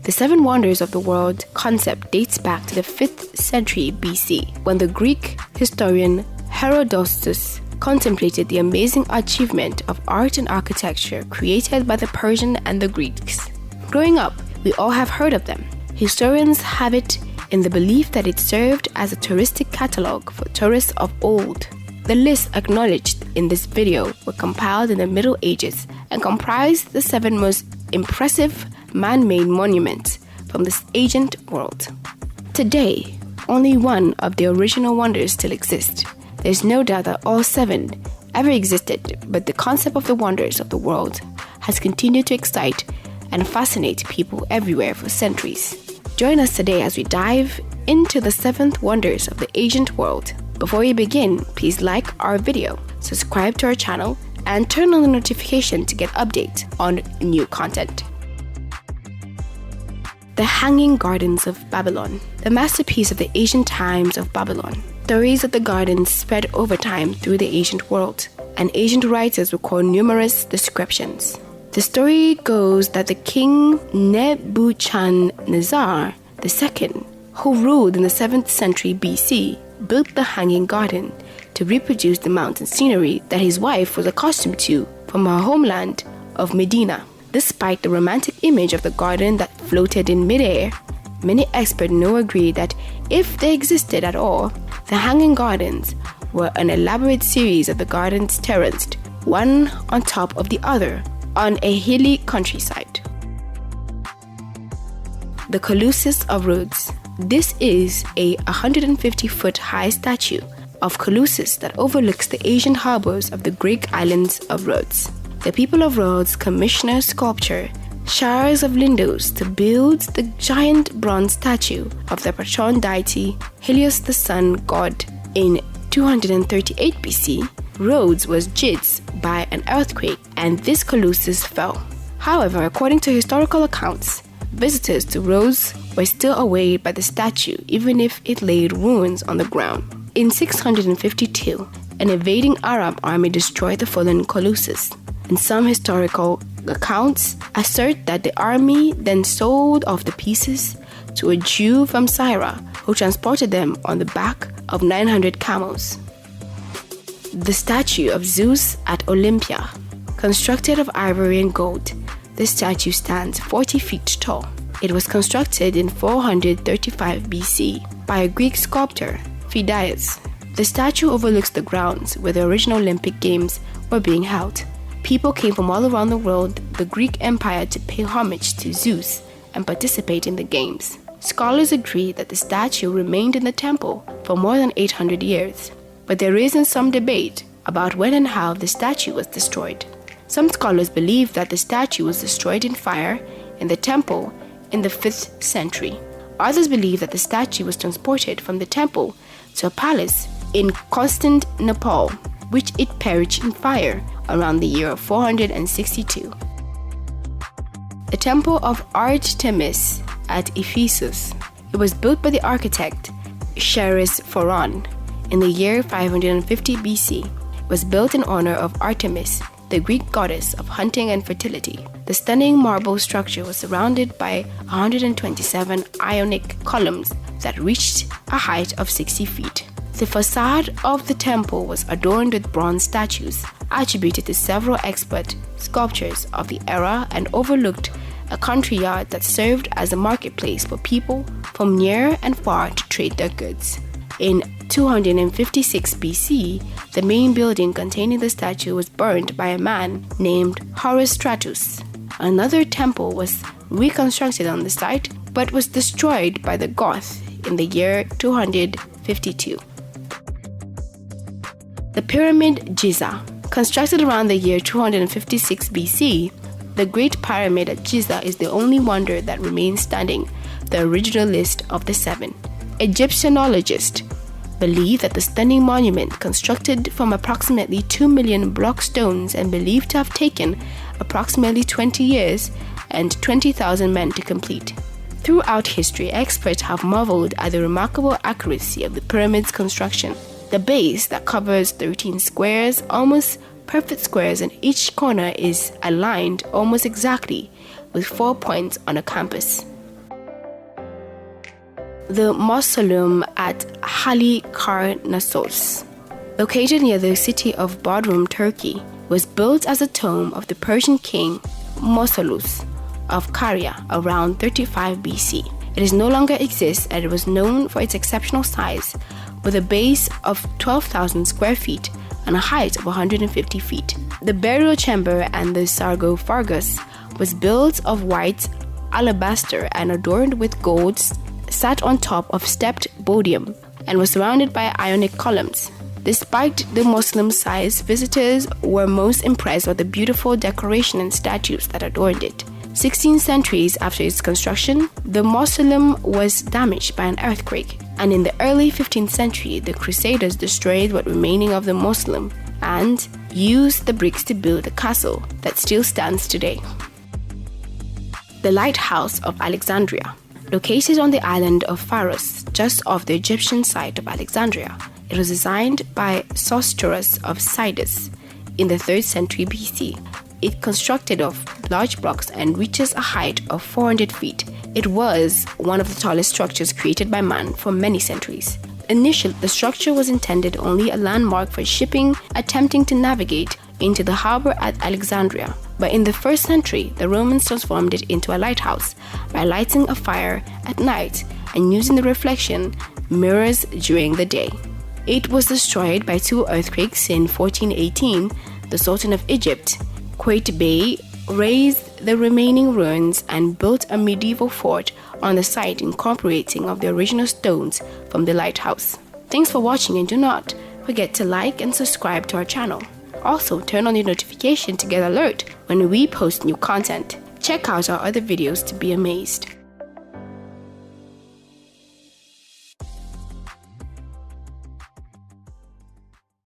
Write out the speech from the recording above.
The seven wonders of the world concept dates back to the 5th century BC, when the Greek historian Herodotus contemplated the amazing achievement of art and architecture created by the Persians and the Greeks. Growing up, we all have heard of them. Historians have it in the belief that it served as a touristic catalogue for tourists of old. The lists acknowledged in this video were compiled in the Middle Ages and comprised the 7 most impressive man-made monuments from this ancient world. Today, only one of the original wonders still exists. There's no doubt that all 7 ever existed, but the concept of the wonders of the world has continued to excite and fascinate people everywhere for centuries. Join us today as we dive into the 7th wonders of the ancient world. Before we begin, please like our video, subscribe to our channel, and turn on the notification to get updates on new content. The Hanging Gardens of Babylon, the masterpiece of the ancient times of Babylon. Stories of the gardens spread over time through the ancient world, and ancient writers record numerous descriptions. The story goes that the king Nebuchadnezzar II, who ruled in the 7th century BC, built the Hanging Garden to reproduce the mountain scenery that his wife was accustomed to from her homeland of Medina. Despite the romantic image of the garden that floated in midair, many experts now agree that if they existed at all, the Hanging Gardens were an elaborate series of the gardens terraced, one on top of the other, on a hilly countryside. The Colossus of Rhodes. This is a 150-foot high statue of Colossus that overlooks the ancient harbors of the Greek islands of Rhodes. The people of Rhodes commissioned a sculptor, showers of Lindos, to build the giant bronze statue of the patron deity Helios, the sun god. In 238 BC, Rhodes was hit by an earthquake and this Colossus fell. However, according to historical accounts, visitors to Rhodes were still awed by the statue even if it laid ruins on the ground. In 652, an invading Arab army destroyed the fallen Colossus, and some historical accounts assert that the army then sold off the pieces to a Jew from Syria who transported them on the back of 900 camels. The statue of Zeus at Olympia. Constructed of ivory and gold, this statue stands 40 feet tall. It was constructed in 435 BC by a Greek sculptor, Phidias. The statue overlooks the grounds where the original Olympic Games were being held. People came from all around the world, the Greek Empire, to pay homage to Zeus and participate in the games. Scholars agree that the statue remained in the temple for more than 800 years, but there is some debate about when and how the statue was destroyed. Some scholars believe that the statue was destroyed in fire in the temple in the 5th century. Others believe that the statue was transported from the temple to a palace in Constantinople, which it perished in fire around the year 462. The Temple of Artemis at Ephesus. It was built by the architect Pharon in the year 550 BC. It was built in honor of Artemis, the Greek goddess of hunting and fertility. The stunning marble structure was surrounded by 127 Ionic columns that reached a height of 60 feet. The facade of the temple was adorned with bronze statues attributed to several expert sculptors of the era and overlooked a country yard that served as a marketplace for people from near and far to trade their goods. In 256 BC, the main building containing the statue was burned by a man named Herodotus. Another temple was reconstructed on the site but was destroyed by the Goths in the year 252. The Pyramid Giza. Constructed around the year 256 BC, the Great Pyramid at Giza is the only wonder that remains standing, the original list of the 7. Egyptologists believe that the stunning monument, constructed from approximately 2 million block stones and believed to have taken approximately 20 years and 20,000 men to complete. Throughout history, experts have marveled at the remarkable accuracy of the pyramid's construction. The base that covers 13 squares, almost perfect squares, and each corner is aligned almost exactly with 4 points on a compass. The mausoleum at Halikarnassos, located near the city of Bodrum, Turkey, was built as a tomb of the Persian king Mausolus of Caria around 35 BC. It is no longer exists, and it was known for its exceptional size, with a base of 12,000 square feet and a height of 150 feet. The burial chamber and the sarcophagus was built of white alabaster and adorned with gold, sat on top of stepped podium, and was surrounded by ionic columns. Despite the mausoleum size, visitors were most impressed with the beautiful decoration and statues that adorned it. 16 centuries after its construction, the mausoleum was damaged by an earthquake, and in the early 15th century, the Crusaders destroyed what remained of the mausoleum and used the bricks to build a castle that still stands today. The Lighthouse of Alexandria, located on the island of Pharos, just off the Egyptian site of Alexandria. It was designed by Sostorus of Sidus in the 3rd century BC. It constructed of large blocks and reaches a height of 400 feet. It was one of the tallest structures created by man for many centuries. Initially, the structure was intended only a landmark for shipping attempting to navigate into the harbor at Alexandria. But in the 1st century, the Romans transformed it into a lighthouse by lighting a fire at night and using the reflection mirrors during the day. It was destroyed by 2 earthquakes in 1418. The Sultan of Egypt, Bey, razed the remaining ruins and built a medieval fort on the site incorporating of the original stones from the lighthouse. Thanks for watching, and do not forget to like and subscribe to our channel. Also, turn on your notification to get alert when we post new content. Check out our other videos to be amazed.